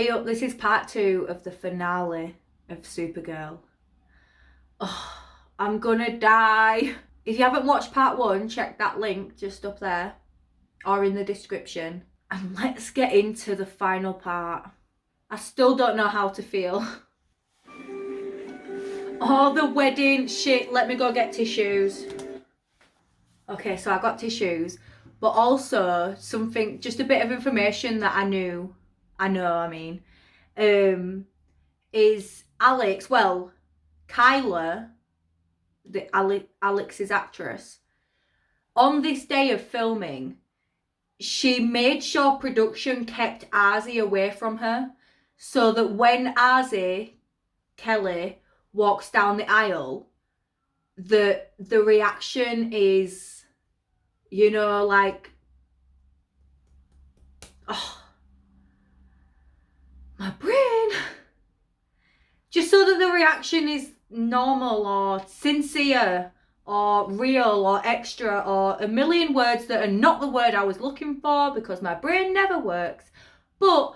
Hey up, this is part 2 of the finale of Supergirl. Oh, I'm gonna die. If you haven't watched part 1, check that link just up there or in the description. And let's get into the final part. I still don't know how to feel. Oh, the wedding shit. Let me go get tissues. Okay, so I got tissues, but also something, just a bit of information that I know, is Alex, well, Kyla, Alex's actress, on this day of filming, she made sure production kept Ozzy away from her, so that when Ozzy, Kelly, walks down the aisle, the reaction is, you know, like, oh, my brain. Just so that the reaction is normal or sincere or real or extra or a million words that are not the word I was looking for because my brain never works. But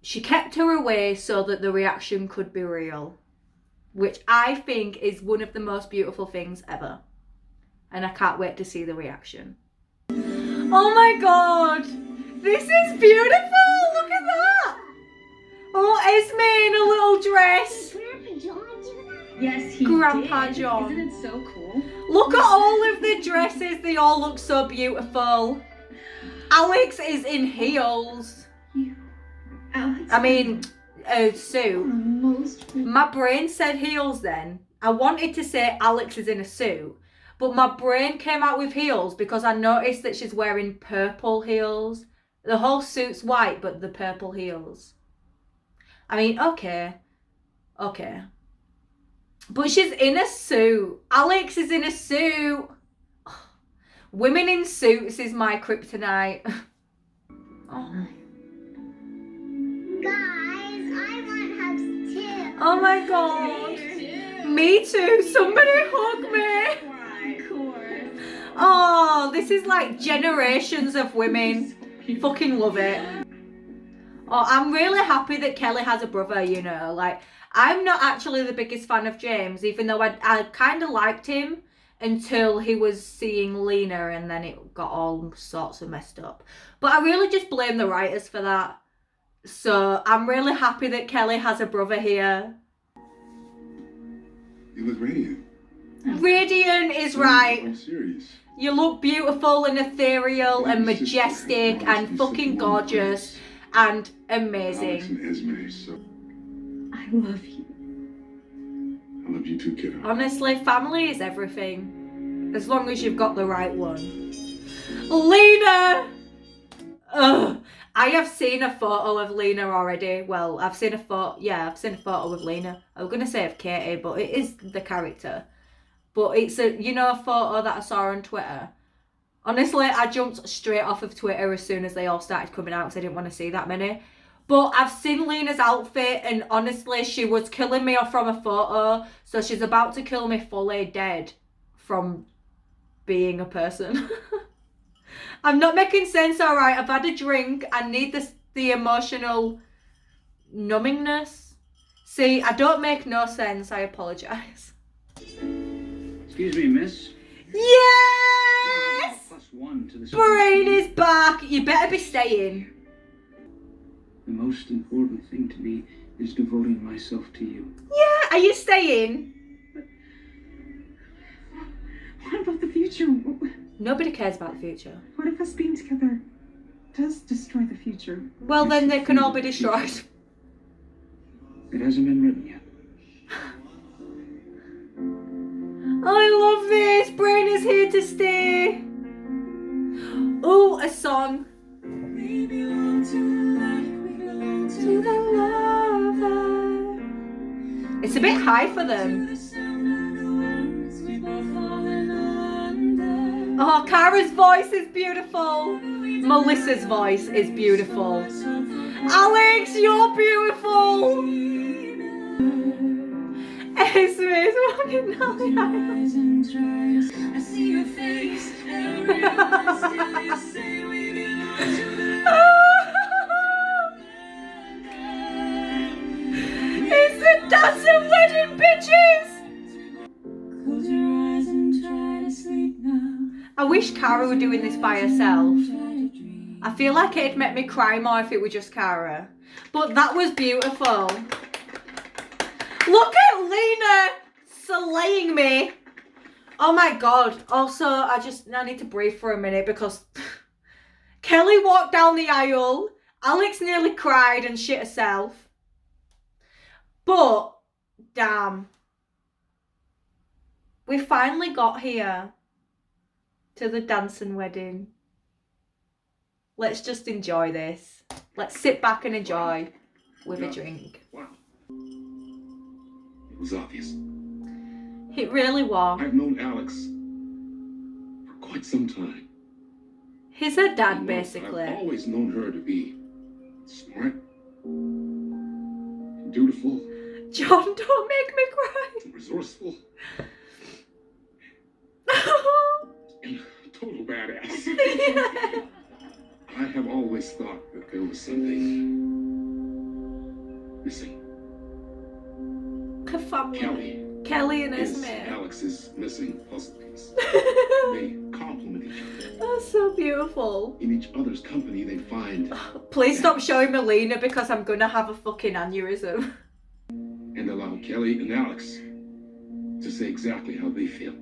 she kept her away so that the reaction could be real, which I think is one of the most beautiful things ever. And I can't wait to see the reaction. Oh my God, this is beautiful. Look at that. Oh, Esme in a little dress. Grandpa John do that? Yes, he Grandpa did. John. Isn't it so cool? Look at all of the dresses. They all look so beautiful. Alex is in heels. Alex, I mean, a suit. most. My brain said heels then. I wanted to say Alex is in a suit, but my brain came out with heels because I noticed that she's wearing purple heels. The whole suit's white, but the purple heels. I mean, okay. But she's in a suit. Alex is in a suit. Women in suits is my kryptonite. Oh. Guys, I want hugs too. Oh my God. Me too. Somebody hug me. Of course. Oh, this is like generations of women. Fucking love it. Oh, I'm really happy that Kelly has a brother, you know. Like, I'm not actually the biggest fan of James, even though I kind of liked him until he was seeing Lena and then it got all sorts of messed up. But I really just blame the writers for that. So I'm really happy that Kelly has a brother here. You look radiant. Radiant is right. I'm serious. You look beautiful and ethereal and majestic and fucking gorgeous and Alex amazing. and Esme, so I love you. I love you too, kiddo. Honestly, family is everything. As long as you've got the right one. Lena! Ugh. I have seen a photo of Lena already. Well, I've seen a photo of Lena. I was going to say of Katie, but it is the character. But it's a photo that I saw on Twitter. Honestly, I jumped straight off of Twitter as soon as they all started coming out because I didn't want to see that many. But I've seen Lena's outfit and honestly, she was killing me off from a photo. So she's about to kill me fully dead from being a person. I'm not making sense, alright. I've had a drink. I need the emotional numbingness. See, I don't make no sense. I apologise. Excuse me, miss. Yes! +1 to the Brain is back. You better be staying. The most important thing to me is devoting myself to you. Yeah, are you staying? What about the future? Nobody cares about the future. What if us being together does destroy the future? Well, then they can all be destroyed. It hasn't been written yet. I love this. Brain is here to stay. Oh, a song. We belong to life, we belong to the lover. It's a bit high for them. Oh, Kara's voice is beautiful. Melissa's voice is beautiful. Alex, you're beautiful. Esme is walking down the aisle. I see your face. I wish Cara were doing this by herself. I feel like it'd make me cry more if it were just Cara. But that was beautiful. Look at Lena slaying me. Oh my god. Also, I need to breathe for a minute because Kelly walked down the aisle. Alex nearly cried and shit herself. But, damn. We finally got here to the dancing wedding. Let's just enjoy this. Let's sit back and enjoy with a drink. Wow. It was obvious. It really was. I've known Alex for quite some time. He's her dad, And basically. I've always known her to be smart, and dutiful, John, don't make me cry. and resourceful, and a total badass. Yeah. I have always thought that there was something missing. Her family. Kelly and is Esme. Alex's missing puzzle piece. They complement each other. That's so beautiful. In each other's company, they find Please stop showing Melina because I'm gonna have a fucking aneurysm. and allow Kelly and Alex to say exactly how they feel.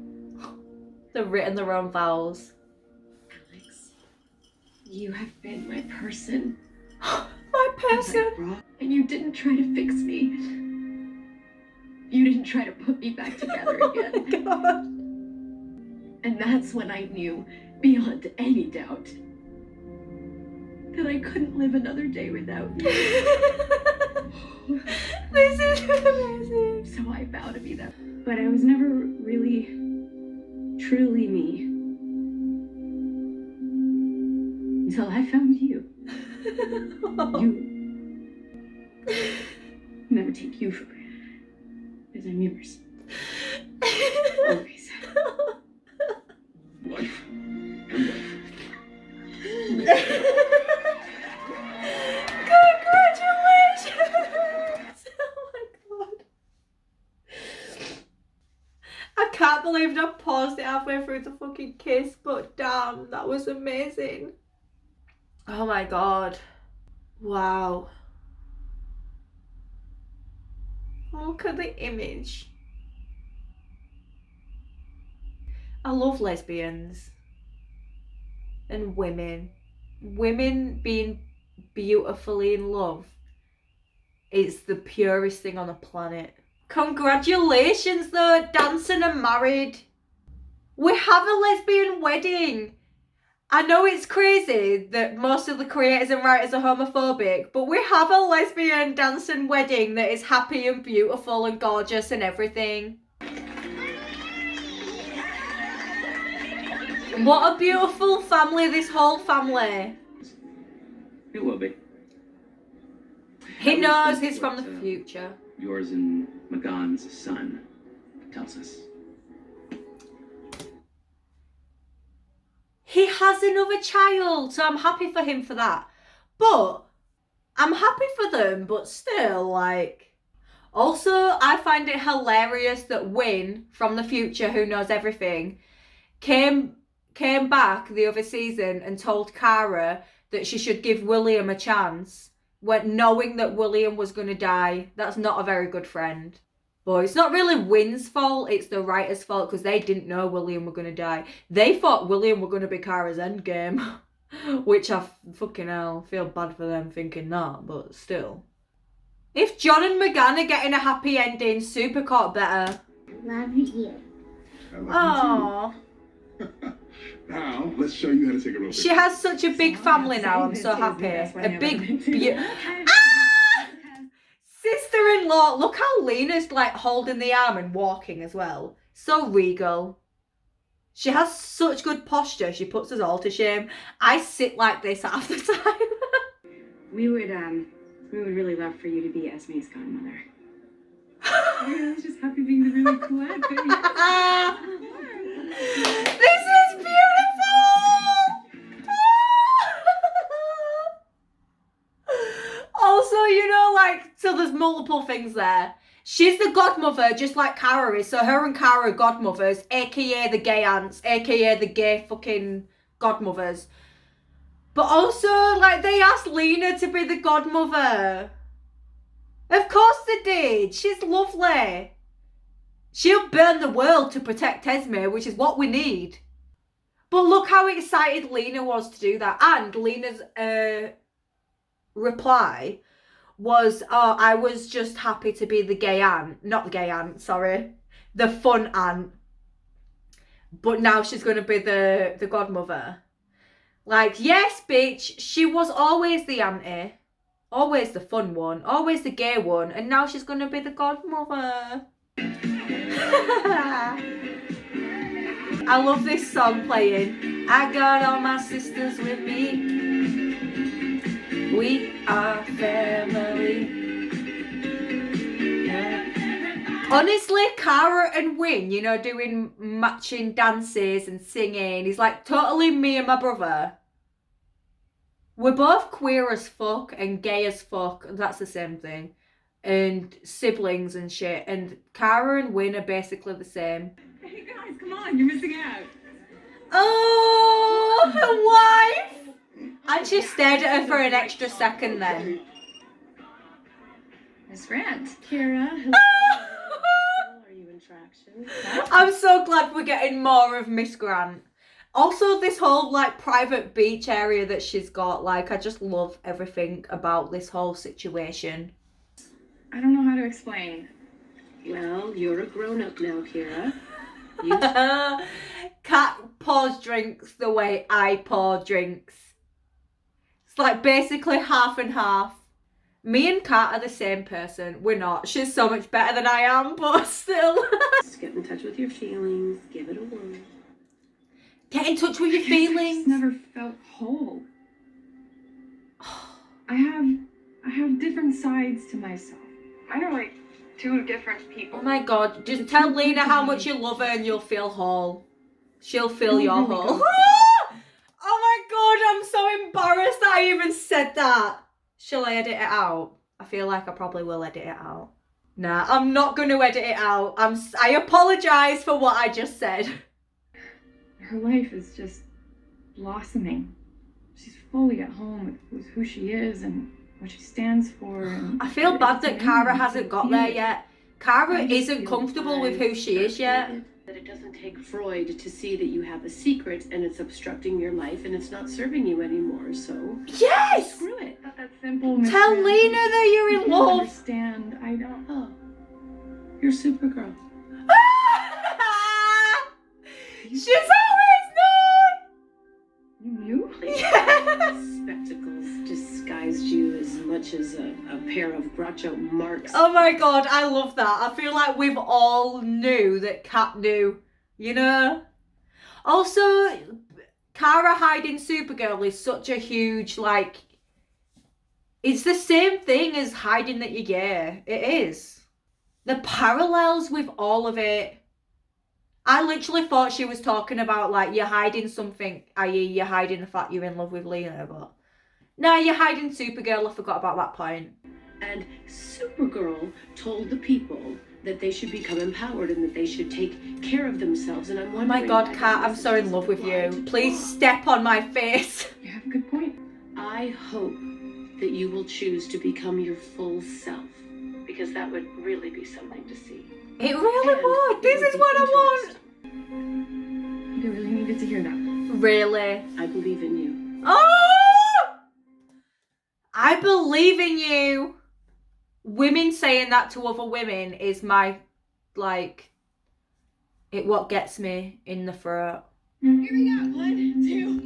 They've written their own vows. Alex, you have been my person. My person. And you didn't try to fix me. You didn't try to put me back together again. God. And that's when I knew, beyond any doubt, that I couldn't live another day without you. This is amazing. So I vow to be that. But I was never really, truly me. Until I found you. You. Never take you for granted. Because I'm yours. Always. Life and life. Congratulations! Oh my god. I can't believe I paused it halfway through the fucking kiss, but damn, that was amazing. Oh my god. Wow. Look at the image. I love lesbians and women. Women being beautifully in love is the purest thing on the planet. Congratulations though, dancing and married. We have a lesbian wedding. I know it's crazy that most of the creators and writers are homophobic, but we have a lesbian dancing wedding that is happy and beautiful and gorgeous and everything. What a beautiful family, this whole family. It will be. He knows he's from the future. Yours and McGonn's son tells us. He has another child, so I'm happy for him for that. But I'm happy for them, but still, like... Also, I find it hilarious that Wynn, from the future, who knows everything, came back the other season and told Cara that she should give William a chance, when knowing that William was going to die. That's not a very good friend. But it's not really Wynn's fault, it's the writer's fault, because they didn't know William were going to die. They thought William were going to be Cara's endgame, which I fucking hell feel bad for them thinking that, but still. If John and McGann are getting a happy ending, Supercorp better. Love you. I love Aww. you too. Now, let's show you how to take a real She has such a big family now, I'm so happy. A big, sister-in-law. Look how Lena's like holding the arm and walking as well. So regal. She has such good posture. She puts us all to shame. I sit like this half the time. We would really love for you to be Esme's godmother. I was just happy being the really cool outfit. This is beautiful! Also, you know, like, so there's multiple things there. She's the godmother, just like Kara is. So her and Kara are godmothers, aka the gay aunts, aka the gay fucking godmothers. But also, like, they asked Lena to be the godmother. Of course they did. She's lovely. She'll burn the world to protect Esme, which is what we need. But look how excited Lena was to do that. And Lena's reply was, oh, I was just happy to be the gay aunt. Not the gay aunt, sorry. The fun aunt. But now she's going to be the godmother. Like, yes, bitch, she was always the auntie. Always the fun one. Always the gay one. And now she's going to be the godmother. I love this song playing. I got all my sisters with me. We are family. Honestly, Kara and Win, you know, doing matching dances and singing is like totally me and my brother. We're both queer as fuck and gay as fuck, and that's the same thing. And siblings and shit. And Kara and Win are basically the same. Hey guys, come on, you're missing out. Oh, her wife! And she stared at her for an extra second then. Miss Grant. Kara, hello. Are you in traction? I'm so glad we're getting more of Miss Grant. Also, this whole, like, private beach area that she's got, like, I just love everything about this whole situation. I don't know how to explain. Well, you're a grown-up now, Kira. Kat pours drinks the way I pour drinks. It's like basically half and half. Me and Kat are the same person. We're not. She's so much better than I am, but still. Just get in touch with your feelings. Give it a whirl. Get in touch with your I feelings. just never felt whole. I have different sides to myself. Mine are like two different people. Oh my god. Just tell Lena how much you love her and you'll feel whole. She'll fill your hole. Oh my god, I'm so embarrassed that I even said that. Shall I edit it out? I feel like I probably will edit it out. Nah, I'm not going to edit it out. I apologise for what I just said. Her life is just blossoming. She's fully at home with who she is and what she stands for. And I feel bad that Kara amazing. hasn't got there yet. Kara I just isn't feel comfortable with fine, who she is yet. That it doesn't take Freud to see that you have a secret and it's obstructing your life and it's not serving you anymore, so Yes! screw it. Not that simple. Miss Tell Grant. Lena that you're You in can't love. understand. I don't. Oh, you're Supergirl. She's always known! You knew? Yes! Spectacles disguised you as much as a pair of Groucho Marx. Oh my god, I love that. I feel like we've all knew that Kat knew, you know? Also, Kara hiding Supergirl is such a huge, like, it's the same thing as hiding that you're gay. It is. The parallels with all of it. I literally thought she was talking about, like, you're hiding something, i.e. you're hiding the fact you're in love with Lena, but... No, you're hiding Supergirl. I forgot about that point. And Supergirl told the people that they should become empowered and that they should take care of themselves. And I'm Oh wondering... my god, why Kat, that I'm so in message love with isn't you. applied. Please step on my face. You have a good point. I hope that you will choose to become your full self, because that would really be something to see. It really And would. This it is would what be I want. You really needed to hear that. Really? I believe in you. Oh! I believe in you. Women saying that to other women is my, like, what gets me in the throat. Here we go. 1, 2,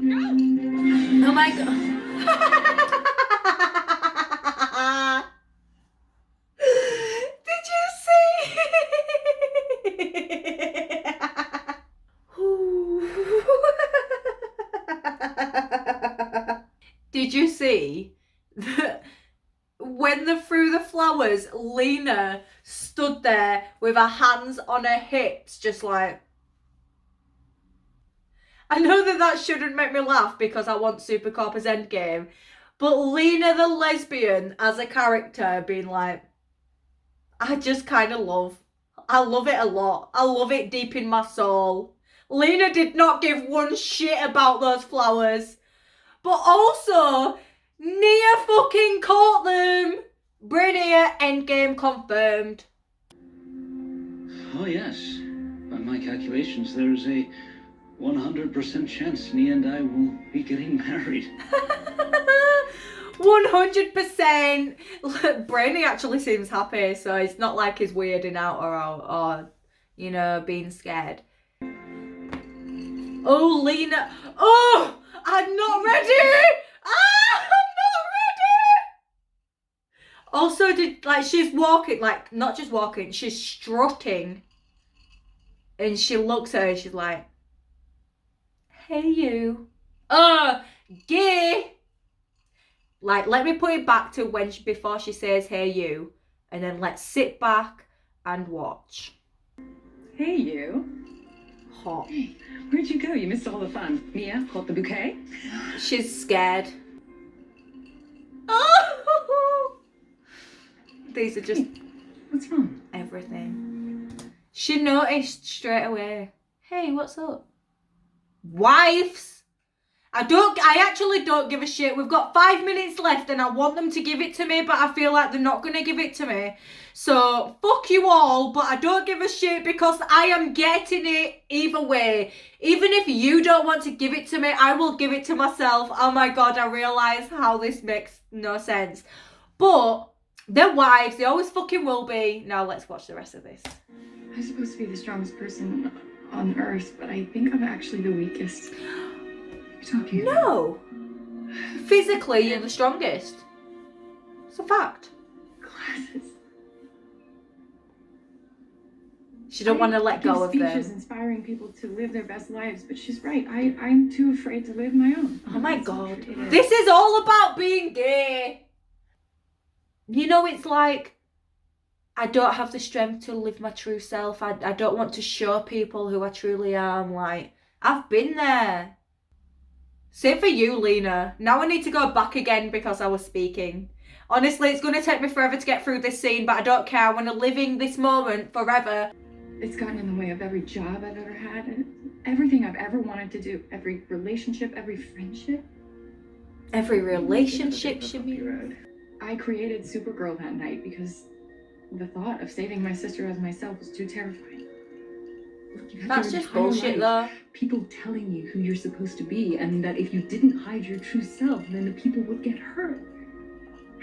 go. Oh my god. Did you see? Did you see that when they threw the flowers, Lena stood there with her hands on her hips, just like... I know that shouldn't make me laugh because I want Supercorp as Endgame, but Lena the lesbian as a character being like, I just kind of love. I love it a lot. I love it deep in my soul. Lena did not give one shit about those flowers. But also, Nia fucking caught them. Brainiac endgame confirmed. Oh, yes. By my calculations, there's a 100% chance Nia and I will be getting married. 100%. Brainy actually seems happy, so it's not like he's weirding out or you know, being scared. Oh, Lena. Oh, I'm not ready. Ah, I'm not ready. Also, she's walking, like, not just walking, she's strutting. And she looks at her, she's like, hey, you. Oh, gay. Like, let me put it back to before she says, hey, you. And then let's sit back and watch. Hey, you. Hot. Hey, where'd you go? You missed all the fun. Mia, caught the bouquet? She's scared. Oh! These are just What's wrong? everything. She noticed straight away. Hey, what's up? Wives! I actually don't give a shit. We've got 5 minutes left and I want them to give it to me, but I feel like they're not going to give it to me. So, fuck you all, but I don't give a shit because I am getting it either way. Even if you don't want to give it to me, I will give it to myself. Oh my god, I realise how this makes no sense. But, they're wives, they always fucking will be. Now let's watch the rest of this. I'm supposed to be the strongest person on Earth, but I think I'm actually the weakest. You're talking about? No. Physically, you're the strongest. It's a fact. Glasses. She don't want to let go of speeches them. inspiring people to live their best lives, but she's right. I'm too afraid to live my own. Oh my That's god. not true. This is all about being gay. You know, it's like, I don't have the strength to live my true self. I don't want to show people who I truly am. Like, I've been there. Same for you, Lena. Now I need to go back again because I was speaking. Honestly, it's going to take me forever to get through this scene, but I don't care. I want to live in this moment forever. It's gotten in the way of every job I've ever had, and everything I've ever wanted to do. Every relationship, every friendship. Every relationship should be... I created Supergirl that night because the thought of saving my sister as myself was too terrifying. Look, you had That's your just entire bullshit, life, though. people telling you who you're supposed to be, and that if you didn't hide your true self, then the people would get hurt.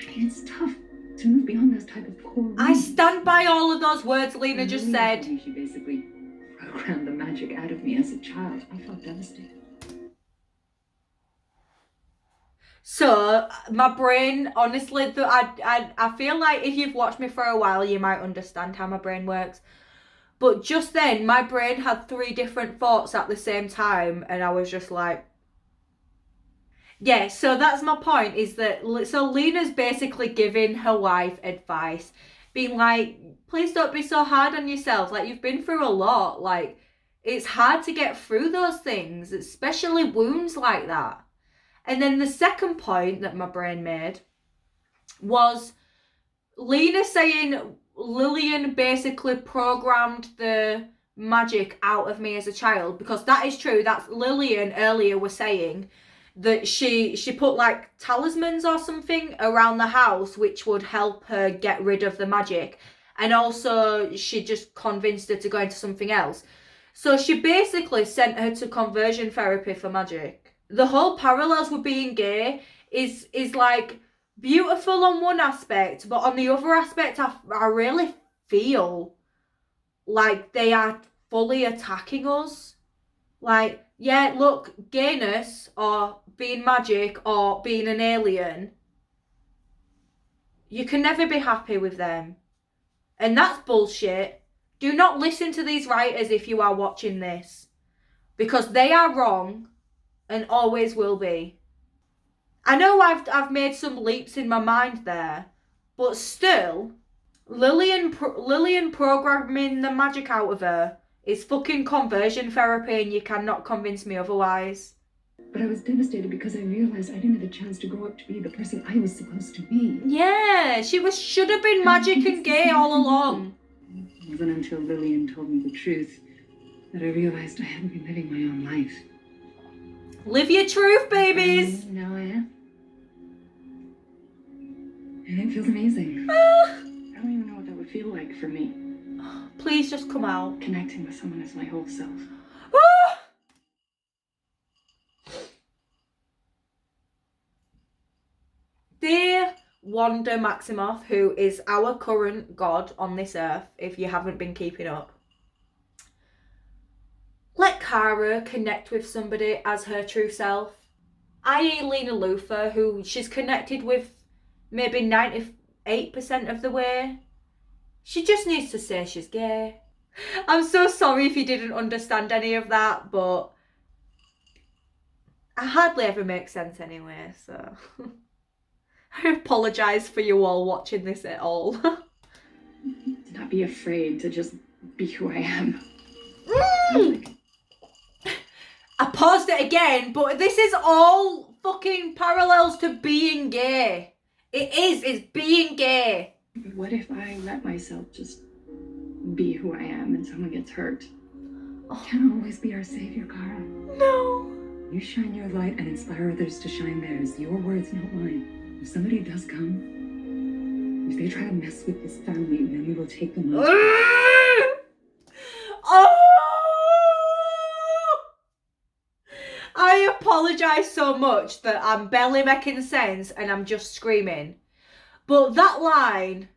And it's tough to move beyond those type of core rules. I stand by all of those words Lena just said. She basically programmed the magic out of me as a child. I felt devastated. So, my brain, honestly, I feel like if you've watched me for a while, you might understand how my brain works. But just then, my brain had 3 different thoughts at the same time, and I was just like... Yeah, so that's my point, is that... So, Lena's basically giving her wife advice, being like, please don't be so hard on yourself. Like, you've been through a lot. Like, it's hard to get through those things, especially wounds like that. And then the second point that my brain made was Lena saying Lillian basically programmed the magic out of me as a child, because that is true. That's Lillian earlier was saying that she put like talismans or something around the house which would help her get rid of the magic, and also she just convinced her to go into something else. So she basically sent her to conversion therapy for magic. The whole parallels with being gay is like beautiful on one aspect, but on the other aspect, I really feel like they are fully attacking us. Like, yeah, look, gayness or being magic or being an alien, you can never be happy with them. And that's bullshit. Do not listen to these writers if you are watching this, because they are wrong. And always will be. I know I've made some leaps in my mind there, but still, Lillian programming the magic out of her is fucking conversion therapy, and you cannot convince me otherwise. But I was devastated because I realized I didn't have a chance to grow up to be the person I was supposed to be. Yeah, should have been magic and gay all along. It wasn't until Lillian told me the truth that I realized I hadn't been living my own life. Live your truth, babies. And now I am. And it feels amazing. I don't even know what that would feel like for me. Please just come out. Connecting with someone as my whole self. Dear Wanda Maximoff, who is our current god on this earth, if you haven't been keeping up, let Kara connect with somebody as her true self. I.e. Lena Luthor, who she's connected with maybe 98% of the way. She just needs to say she's gay. I'm so sorry if you didn't understand any of that, but I hardly ever make sense anyway, so I apologise for you all watching this at all. To not be afraid to just be who I am. I paused it again, but this is all fucking parallels to being gay. It's being gay. What if I let myself just be who I am and someone gets hurt? You can't always be our savior, Kara. No. You shine your light and inspire others to shine theirs. Your words, not mine. If somebody does come, if they try to mess with this family, then we will take them out. Oh! I apologise so much that I'm barely making sense and I'm just screaming. But that line,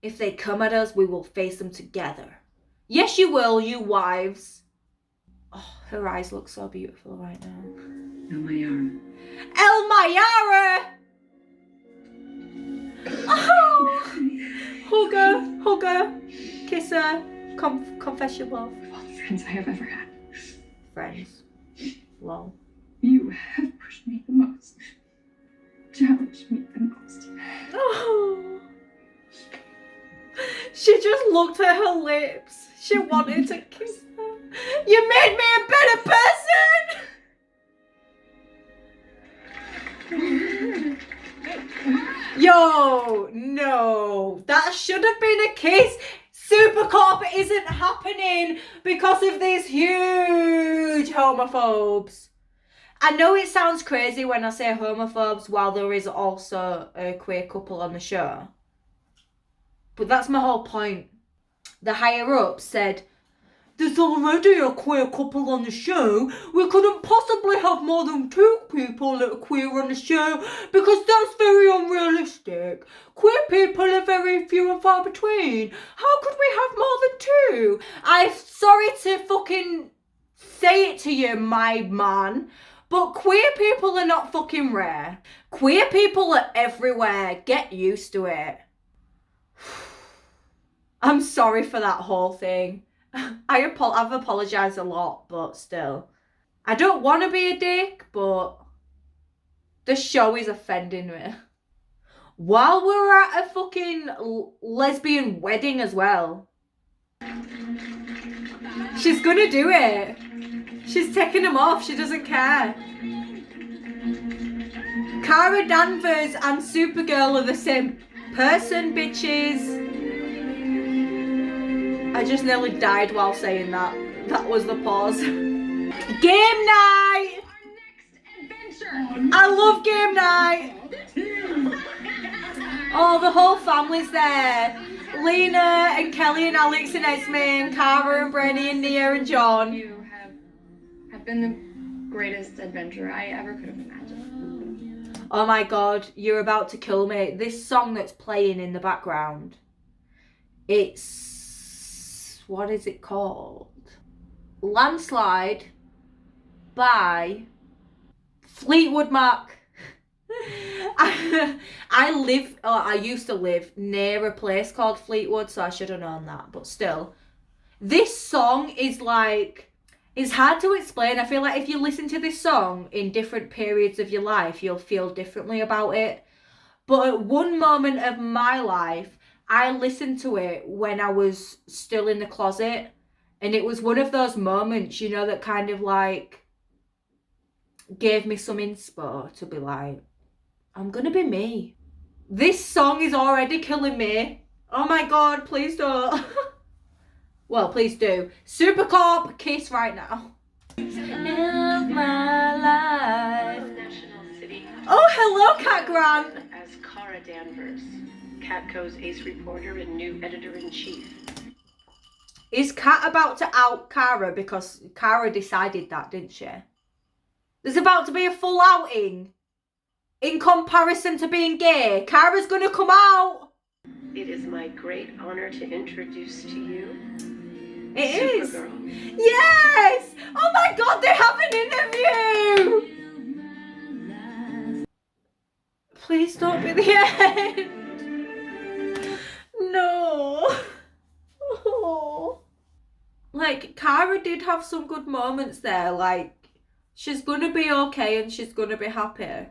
if they come at us, we will face them together. Yes, you will, you wives. Oh, her eyes look so beautiful right now. El Mayara. El Mayara! Oh! Hug her, kiss her, confess your love. Of all the friends I have ever had, Friends. Lol. you have pushed me the most. Challenged me the most. Oh. She just looked at her lips. She wanted to kiss her. You made me a better person! Yo, no. That should have been a kiss. Supercorp isn't happening because of these huge homophobes. I know it sounds crazy when I say homophobes while there is also a queer couple on the show. But that's my whole point. The higher ups said, there's already a queer couple on the show. We couldn't possibly have more than 2 people that are queer on the show because that's very unrealistic. Queer people are very few and far between. How could we have more than 2? I'm sorry to fucking say it to you, my man, but queer people are not fucking rare. Queer people are everywhere. Get used to it. I'm sorry for that whole thing. I've apologised a lot, but still. I don't want to be a dick, but the show is offending me. While we're at a fucking lesbian wedding as well. She's gonna do it. She's taking them off. She doesn't care. Kara Danvers and Supergirl are the same person, bitches. I just nearly died while saying that. That was the pause. Game night! I love game night! Oh, the whole family's there. Lena and Kelly and Alex and Esme and Cara and Brenny and Nia and John. You have been the greatest adventure I ever could have imagined. Oh my god, you're about to kill me. This song that's playing in the background, it's... what is it called? Landslide by Fleetwood Mac. I used to live near a place called Fleetwood, so I should have known that, but still. This song is like, it's hard to explain. I feel like if you listen to this song in different periods of your life, you'll feel differently about it. But at one moment of my life, I listened to it when I was still in the closet, and it was one of those moments, you know, that kind of like gave me some inspo to be like, I'm gonna be me. This song is already killing me. Oh my god, please don't. Well, please do. Supercorp, kiss right now. Of my life. National City. Oh, hello, Cat Grant. As Cara Danvers, Catco's ace reporter and new editor-in-chief. Is Cat about to out Cara because Cara decided that, didn't she? There's about to be a full outing. In comparison to being gay, Cara's gonna come out. It is my great honor to introduce to you It is. Supergirl. Yes! Oh my god, they have an interview! Please don't be the end. No. Oh. Like, Cara did have some good moments there. Like, she's gonna be okay and she's gonna be happy.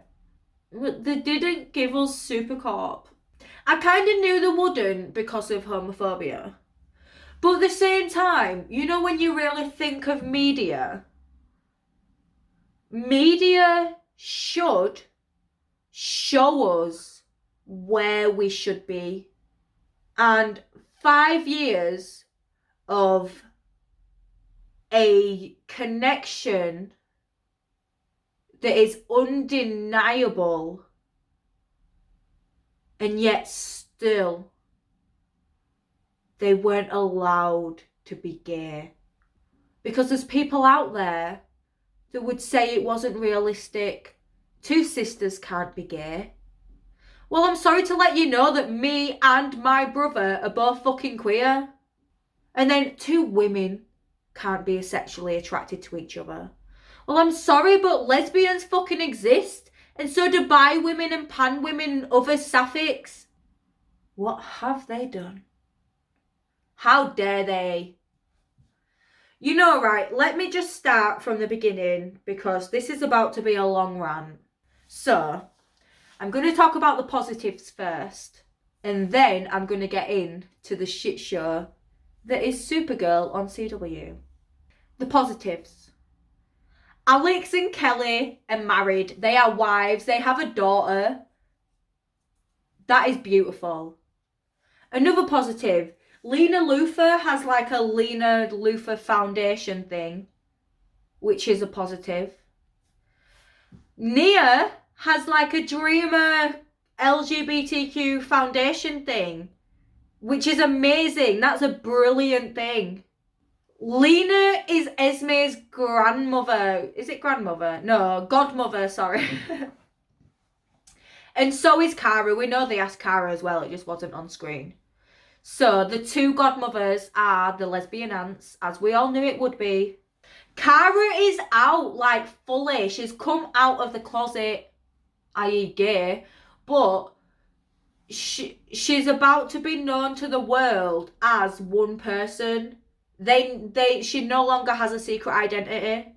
But they didn't give us Supercorp. I kind of knew they wouldn't because of homophobia. But at the same time, you know when you really think of media should show us where we should be. And 5 years of a connection that is undeniable, and yet still they weren't allowed to be gay. Because there's people out there that would say it wasn't realistic. 2 sisters can't be gay. Well, I'm sorry to let you know that me and my brother are both fucking queer. And then 2 women can't be sexually attracted to each other. Well, I'm sorry, but lesbians fucking exist. And so do bi women and pan women and other sapphics. What have they done? How dare they? You know, right, let me just start from the beginning because this is about to be a long rant. So, I'm going to talk about the positives first. And then I'm going to get into the shit show that is Supergirl on CW. The positives. Alex and Kelly are married. They are wives. They have a daughter. That is beautiful. Another positive. Lena Luthor has like a Lena Luthor Foundation thing, which is a positive. Nia has like a Dreamer LGBTQ Foundation thing, which is amazing. That's a brilliant thing. Lena is Esme's grandmother. Is it grandmother? No, godmother, sorry. And so is Cara. We know they asked Cara as well. It just wasn't on screen. So the 2 godmothers are the lesbian aunts, as we all knew it would be. Cara is out, like, fully. She's come out of the closet, i.e. gay, but she's about to be known to the world as one person. She no longer has a secret identity.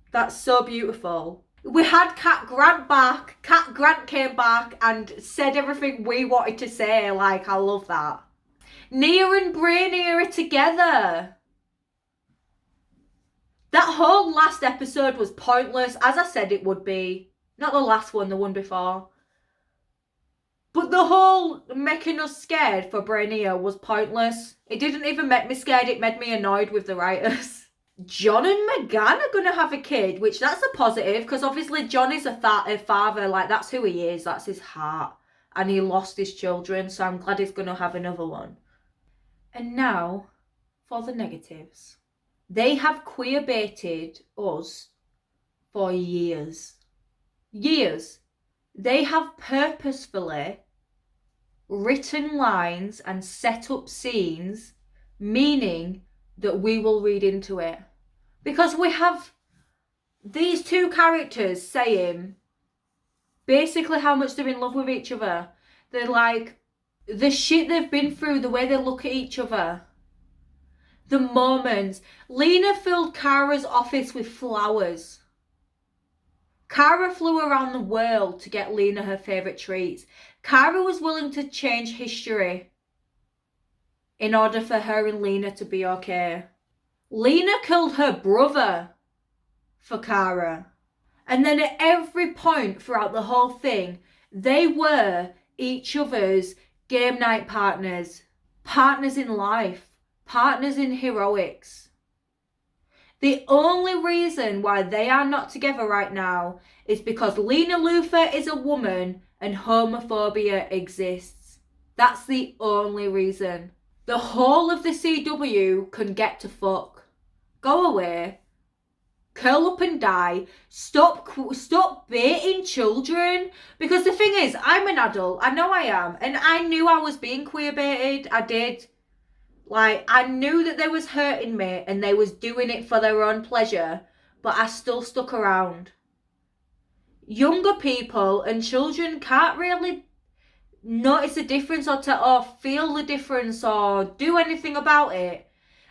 That's so beautiful. We had Cat Grant back. Cat Grant came back and said everything we wanted to say. Like, I love that. Nia and Brainy are together. That whole last episode was pointless, as I said it would be. Not the last one, the one before. But the whole making us scared for Brainier was pointless. It didn't even make me scared, it made me annoyed with the writers. John and Megan are going to have a kid, which that's a positive, because obviously John is a father, like that's who he is, that's his heart. And he lost his children, so I'm glad he's going to have another one. And now, for the negatives. They have queerbaited us for years. Years. They have purposefully written lines and set up scenes, meaning that we will read into it. Because we have these 2 characters saying basically how much they're in love with each other. They're like, the shit they've been through, the way they look at each other. The moments. Lena filled Kara's office with flowers. Kara flew around the world to get Lena her favourite treats. Kara was willing to change history in order for her and Lena to be okay. Lena killed her brother for Kara. And then at every point throughout the whole thing, they were each other's game night partners, partners in life, partners in heroics. The only reason why they are not together right now is because Lena Luthor is a woman and homophobia exists. That's the only reason. The whole of the CW can get to fuck. Go away. Curl up and die. Stop baiting children. Because the thing is, I'm an adult. I know I am. And I knew I was being queer baited. I did. Like, I knew that they was hurting me and they was doing it for their own pleasure. But I still stuck around. Younger people and children can't really notice the difference or feel the difference or do anything about it.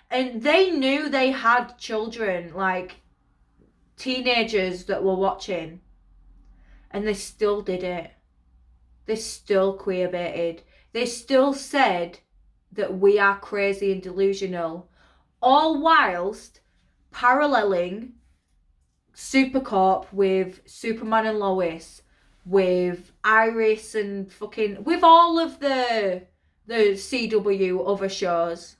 And they knew they had children, like teenagers that were watching, and they still did it. They still queer baited. They still said that we are crazy and delusional, all whilst paralleling Supercorp with Superman and Lois, with Iris and with all of the CW other shows.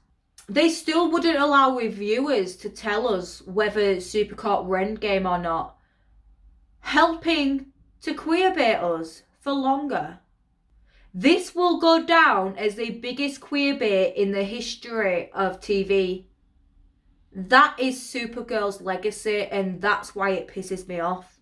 They still wouldn't allow reviewers to tell us whether Supercorp were endgame or not, helping to queerbait us for longer. This will go down as the biggest queerbait in the history of TV. That is Supergirl's legacy, and that's why it pisses me off.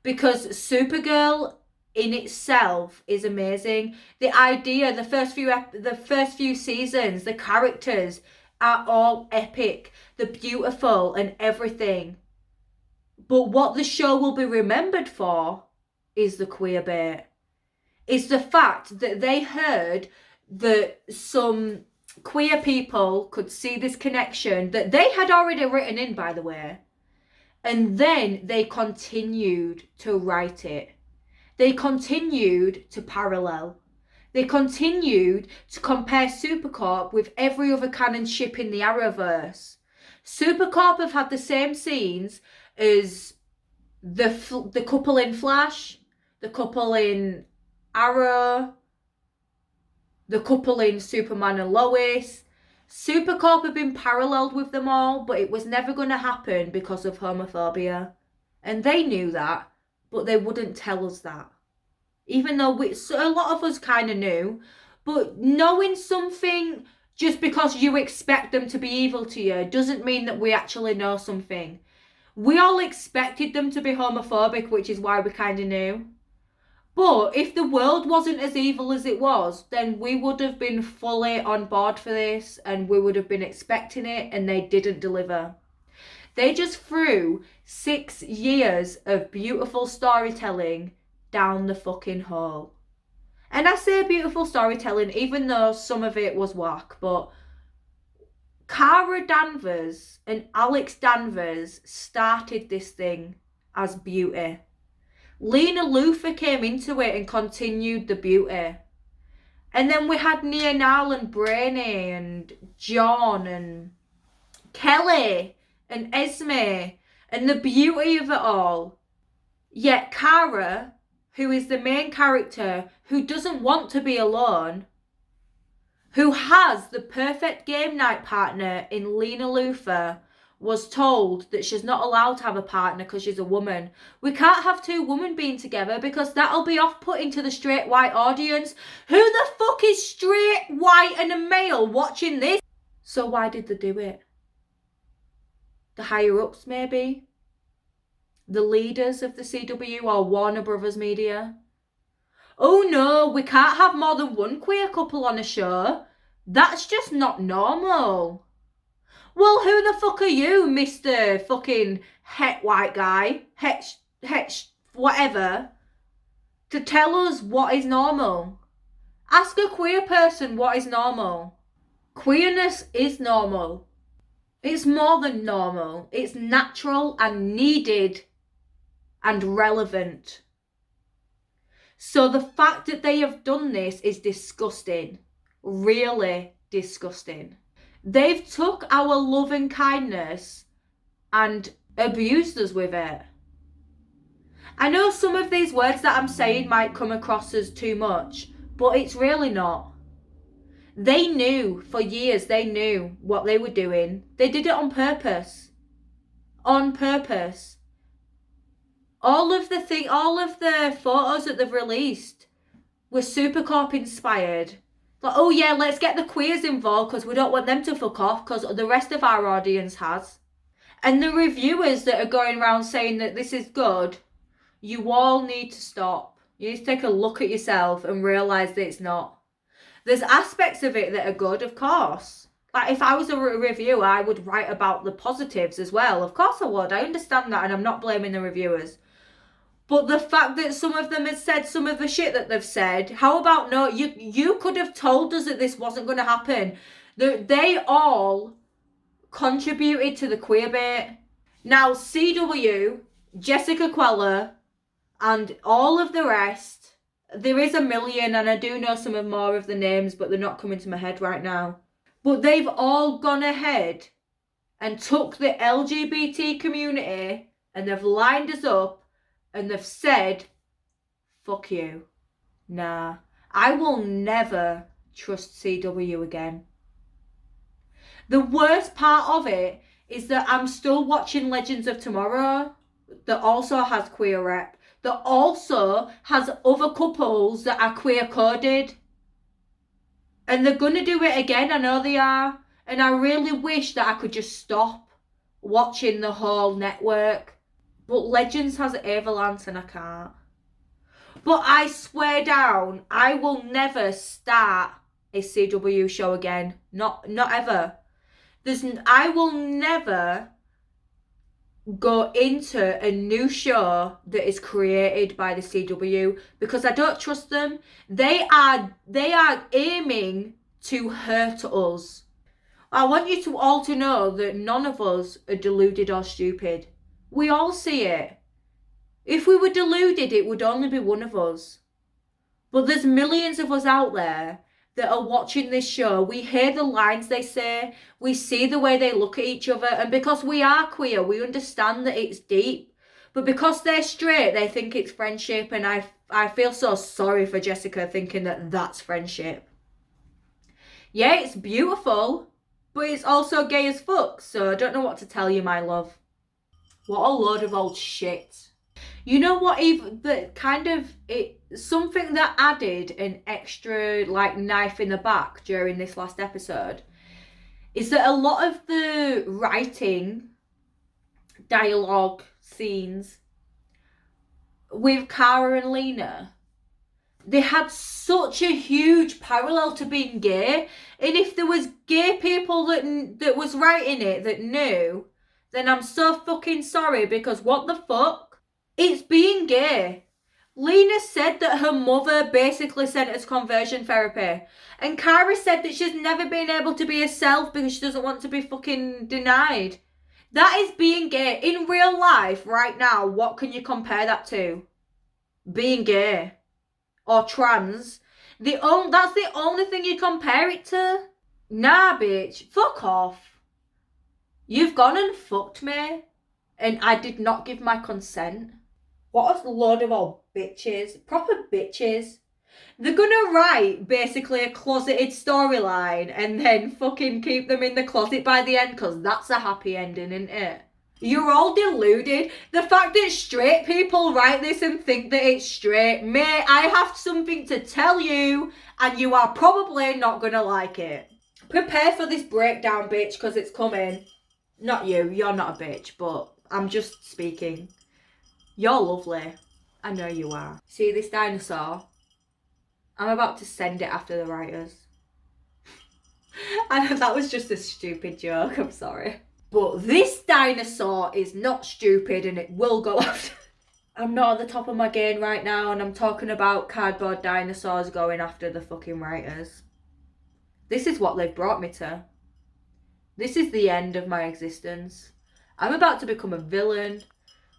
Because Supergirl in itself is amazing. The idea, the first few seasons, the characters are all epic. They're beautiful and everything. But what the show will be remembered for is the queerbait. It's the fact that they heard that some queer people could see this connection that they had already written in, by the way. And then they continued to write it. They continued to parallel. They continued to compare Supercorp with every other canon ship in the Arrowverse. Supercorp have had the same scenes as the couple in Flash, the couple in Arrow, the couple in Superman and Lois. Supercorp have been paralleled with them all, but it was never going to happen because of homophobia. And they knew that, but they wouldn't tell us that. Even though a lot of us kind of knew, but knowing something just because you expect them to be evil to you doesn't mean that we actually know something. We all expected them to be homophobic, which is why we kind of knew. But if the world wasn't as evil as it was, then we would have been fully on board for this and we would have been expecting it, and they didn't deliver. They just threw 6 years of beautiful storytelling down the fucking hole. And I say beautiful storytelling even though some of it was whack, but Kara Danvers and Alex Danvers started this thing as beauty. Lena Luthor came into it and continued the beauty. And then we had Nia Nal and Brainy and John and Kelly and Esme and the beauty of it all. Yet Kara, who is the main character, who doesn't want to be alone, who has the perfect game night partner in Lena Luthor, was told that she's not allowed to have a partner because she's a woman. We can't have 2 women being together because that'll be off-putting to the straight white audience. Who the fuck is straight white and a male watching this? So why did they do it? The higher-ups maybe? The leaders of the CW or Warner Brothers Media? Oh no, we can't have more than 1 queer couple on a show. That's just not normal. Well, who the fuck are you, Mr. fucking het white guy, het whatever, to tell us what is normal? Ask a queer person what is normal. Queerness is normal. It's more than normal. It's natural and needed and relevant. So the fact that they have done this is disgusting. Really disgusting. They've took our love and kindness and abused us with it. I know some of these words that I'm saying might come across as too much, but it's really not. They knew for years, they knew what they were doing. They did it on purpose. On purpose. All of the photos that they've released were Supercorp inspired. Like, oh yeah, let's get the queers involved because we don't want them to fuck off because the rest of our audience has. And the reviewers that are going around saying that this is good, you all need to stop. You need to take a look at yourself and realise that it's not. There's aspects of it that are good, of course. Like, if I was a reviewer, I would write about the positives as well. Of course I would. I understand that, and I'm not blaming the reviewers. But the fact that some of them had said some of the shit that they've said, how about no, you could have told us that this wasn't going to happen. They all contributed to the queerbait. Now, CW, Jessica Queller, and all of the rest, there is a million, and I do know some of more of the names, but they're not coming to my head right now. But they've all gone ahead and took the LGBT community and they've lined us up and they've said, fuck you. Nah, I will never trust CW again. The worst part of it is that I'm still watching Legends of Tomorrow that also has queer rep, that also has other couples that are queer coded. And they're going to do it again, I know they are. And I really wish that I could just stop watching the whole network. But Legends has Avalanche and I can't. But I swear down, I will never start a CW show again. Not ever. I will never go into a new show that is created by the CW because I don't trust them. They are aiming to hurt us. I want you to all to know that none of us are deluded or stupid. We all see it. If we were deluded, it would only be one of us. But there's millions of us out there that are watching this show. We hear the lines they say. We see the way they look at each other. And because we are queer, we understand that it's deep. But because they're straight, they think it's friendship. And I feel so sorry for Jessica thinking that that's friendship. Yeah, it's beautiful, but it's also gay as fuck. So I don't know what to tell you, my love. What a load of old shit. You know what, even the kind of something that added an extra like knife in the back during this last episode is that a lot of the writing, dialogue, scenes with Cara and Lena, they had such a huge parallel to being gay. And if there was gay people that was writing it that knew, then I'm so fucking sorry because what the fuck? It's being gay. Lena said that her mother basically sent her to conversion therapy. And Cara said that she's never been able to be herself because she doesn't want to be fucking denied. That is being gay. In real life, right now, what can you compare that to? Being gay. Or trans. That's the only thing you compare it to. Nah, bitch. Fuck off. You've gone and fucked me. And I did not give my consent. What a load of old bitches. Proper bitches. They're gonna write basically a closeted storyline and then fucking keep them in the closet by the end because that's a happy ending, isn't it? You're all deluded. The fact that straight people write this and think that it's straight, mate, I have something to tell you and you are probably not gonna like it. Prepare for this breakdown, bitch, because it's coming. Not you, you're not a bitch, but I'm just speaking. You're lovely. I know you are. See this dinosaur? I'm about to send it after the writers. I know that was just a stupid joke, I'm sorry. But this dinosaur is not stupid and it will go after... I'm not at the top of my game right now and I'm talking about cardboard dinosaurs going after the fucking writers. This is what they've brought me to. This is the end of my existence. I'm about to become a villain.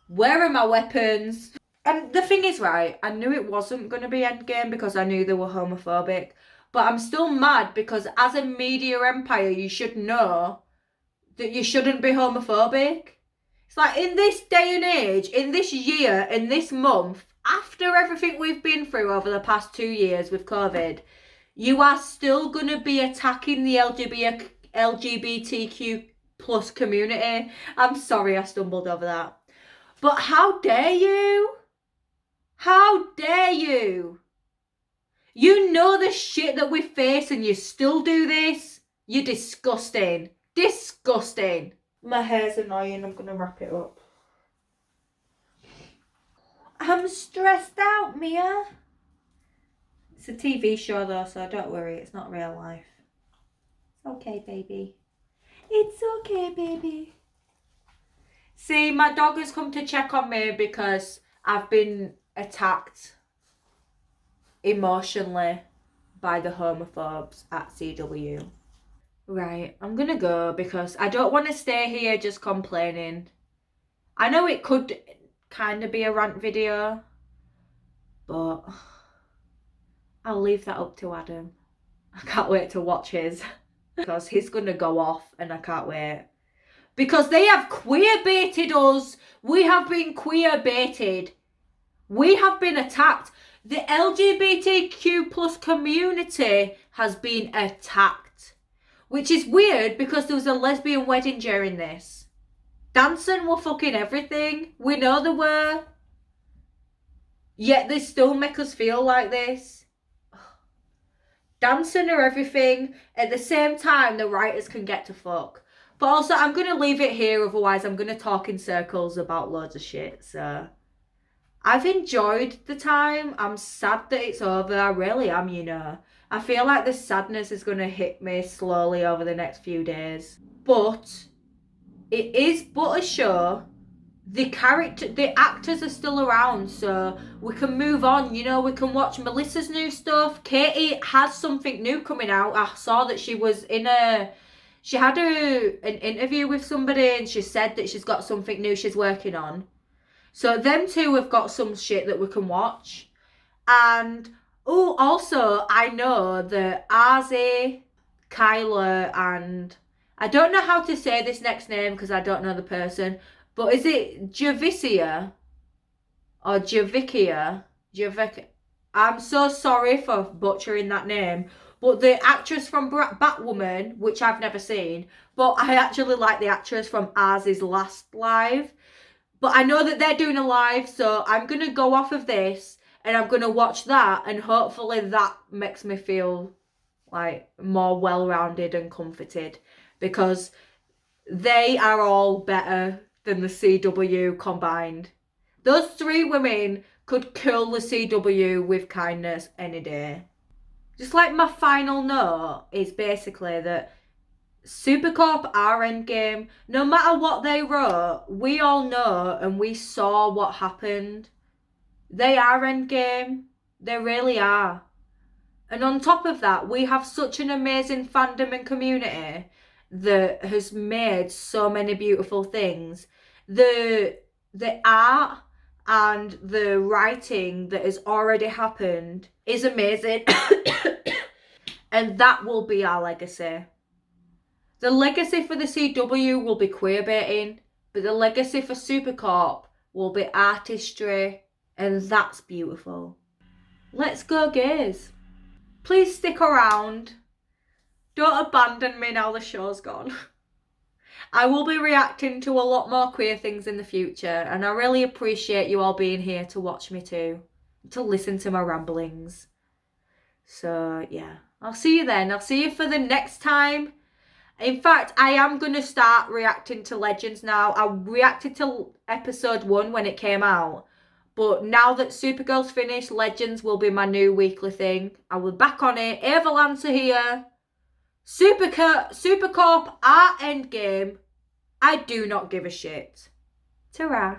Where are my weapons? And the thing is, right, I knew it wasn't going to be endgame because I knew they were homophobic. But I'm still mad because as a media empire, you should know that you shouldn't be homophobic. It's like in this day and age, in this year, in this month, after everything we've been through over the past 2 years with COVID, you are still going to be attacking the LGBTQ plus community. I'm sorry I stumbled over that. But how dare you? How dare you? You know the shit that we face and you still do this? You're disgusting. Disgusting. My hair's annoying. I'm going to wrap it up. I'm stressed out, Mia. It's a TV show though, so don't worry. It's not real life. It's okay, baby. It's okay, baby. See, my dog has come to check on me because I've been attacked emotionally by the homophobes at CW. Right, I'm gonna go because I don't want to stay here just complaining. I know it could kind of be a rant video, but I'll leave that up to Adam. I can't wait to watch his because he's gonna go off and I can't wait. Because they have queer-baited us. We have been queer-baited. We have been attacked. The LGBTQ plus community has been attacked. Which is weird because there was a lesbian wedding during this. Dancing were fucking everything. We know they were. Yet they still make us feel like this. Dancing are everything. At the same time, the writers can get to fuck. But also, I'm going to leave it here. Otherwise, I'm going to talk in circles about loads of shit. So, I've enjoyed the time. I'm sad that it's over. I really am, you know. I feel like the sadness is going to hit me slowly over the next few days. But it is but a show. The actors are still around, so we can move on. You know, we can watch Melissa's new stuff. Katie has something new coming out. I saw that she was she had an interview with somebody and she said that she's got something new she's working on. So them two have got some shit that we can watch. And oh, also, I know that Arzie, Kyla, and I don't know how to say this next name because I don't know the person, but is it Javicia or Javicia? I'm so sorry for butchering that name, but the actress from Batwoman, which I've never seen, but I actually like the actress from Arzie's last live. But I know that they're doing a live, so I'm going to go off of this. And I'm going to watch that and hopefully that makes me feel like more well-rounded and comforted. Because they are all better than the CW combined. Those three women could kill the CW with kindness any day. Just like my final note is basically that Supercorp are endgame. No matter what they wrote, we all know and we saw what happened. They are endgame. They really are. And on top of that, we have such an amazing fandom and community that has made so many beautiful things. The art and the writing that has already happened is amazing. And that will be our legacy. The legacy for the CW will be queerbaiting, but the legacy for Supercorp will be artistry. And that's beautiful. Let's go, gays. Please stick around. Don't abandon me now the show's gone. I will be reacting to a lot more queer things in the future. And I really appreciate you all being here to watch me too. To listen to my ramblings. So, yeah. I'll see you then. I'll see you for the next time. In fact, I am going to start reacting to Legends now. I reacted to episode 1 when it came out. But now that Supergirl's finished, Legends will be my new weekly thing. I will be back on it. Ava Lancer here. Supercorp are endgame. I do not give a shit. Ta-ra.